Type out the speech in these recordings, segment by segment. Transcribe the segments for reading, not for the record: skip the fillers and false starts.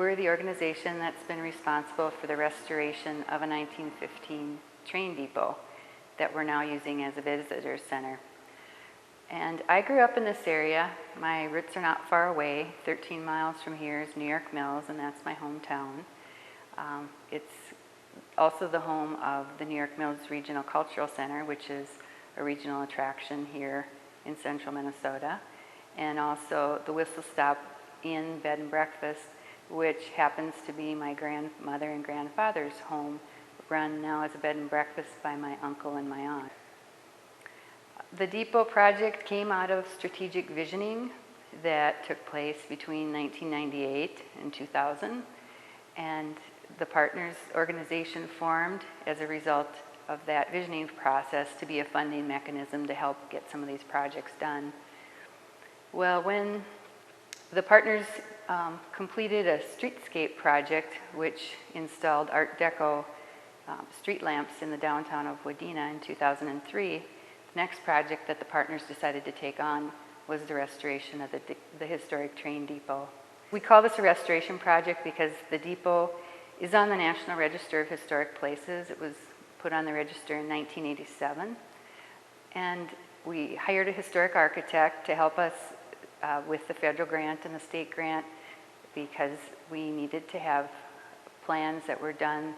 we're the organization that's been responsible for the restoration of a 1915 train depot that we're now using as a visitor center. And I grew up in this area. My roots are not far away. 13 miles from here is New York Mills, and that's my hometown. It's also the home of the New York Mills Regional Cultural Center, which is a regional attraction here in central Minnesota, and also the Whistle Stop Inn Bed and Breakfast, which happens to be my grandmother and grandfather's home, run now as a bed and breakfast by my uncle and my aunt. The depot project came out of strategic visioning that took place between 1998 and 2000, and the partners organization formed as a result of that visioning process to be a funding mechanism to help get some of these projects done. Well, when the partners completed a streetscape project which installed Art Deco street lamps in the downtown of Wadena in 2003, the next project that the partners decided to take on was the restoration of the historic train depot. We call this a restoration project because the depot is on the National Register of Historic Places. It was put on the register in 1987. And we hired a historic architect to help us with the federal grant and the state grant because we needed to have plans that were done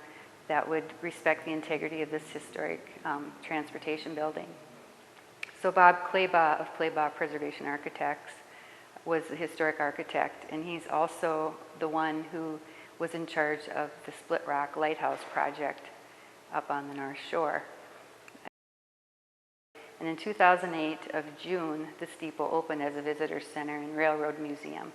that would respect the integrity of this historic transportation building. So Bob Claybaugh of Claybaugh Preservation Architects was the historic architect, and he's also the one who was in charge of the Split Rock Lighthouse project up on the North Shore. And in 2008 of June, this depot opened as a visitor center and railroad museum.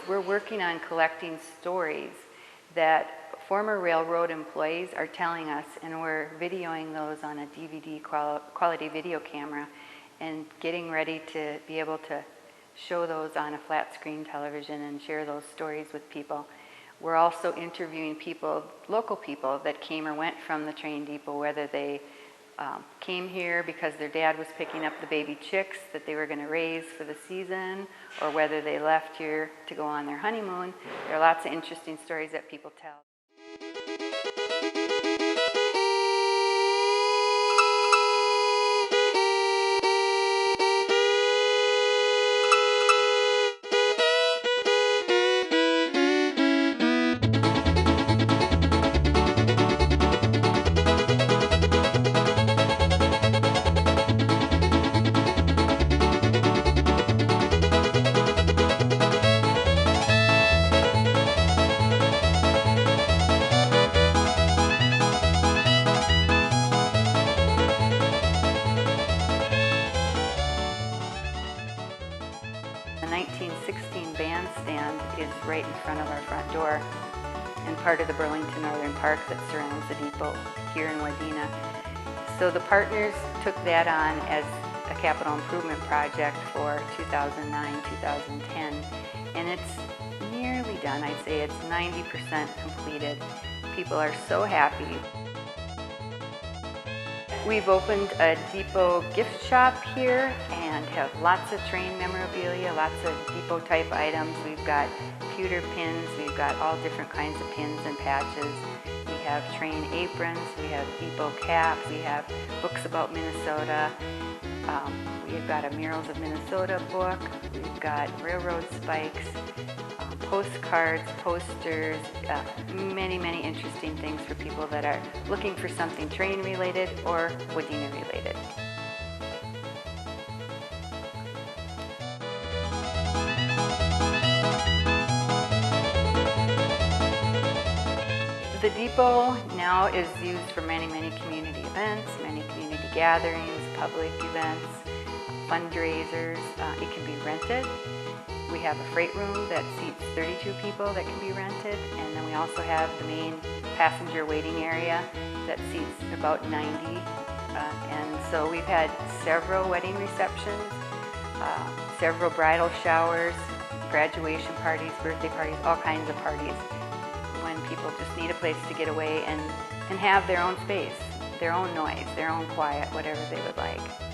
We're working on collecting stories that former railroad employees are telling us, and we're videoing those on a DVD quality video camera and getting ready to be able to show those on a flat screen television and share those stories with people. We're also interviewing people, local people that came or went from the train depot, whether they came here because their dad was picking up the baby chicks that they were going to raise for the season, or whether they left here to go on their honeymoon. There are lots of interesting stories that people tell. The 1916 Bandstand is right in front of our front door and part of the Burlington Northern Park that surrounds the depot here in Wadena. So the partners took that on as a capital improvement project for 2009-2010, and it's nearly done. I'd say it's 90% completed. People are so happy. We've opened a depot gift shop here and have lots of train memorabilia, lots of depot type items. We've got pewter pins, we've got all different kinds of pins and patches. We have train aprons, we have depot caps, we have books about Minnesota. We've got a Murals of Minnesota book, we've got railroad spikes, postcards, posters, many interesting things for people that are looking for something train related or Wadena related. The depot now is used for many community events, many community gatherings, public events, fundraisers. It can be rented. We have a freight room that seats 32 people that can be rented, and then we also have the main passenger waiting area that seats about 90. And so we've had several wedding receptions, several bridal showers, graduation parties, birthday parties, all kinds of parties. When people just need a place to get away and have their own space, their own noise, their own quiet, whatever they would like.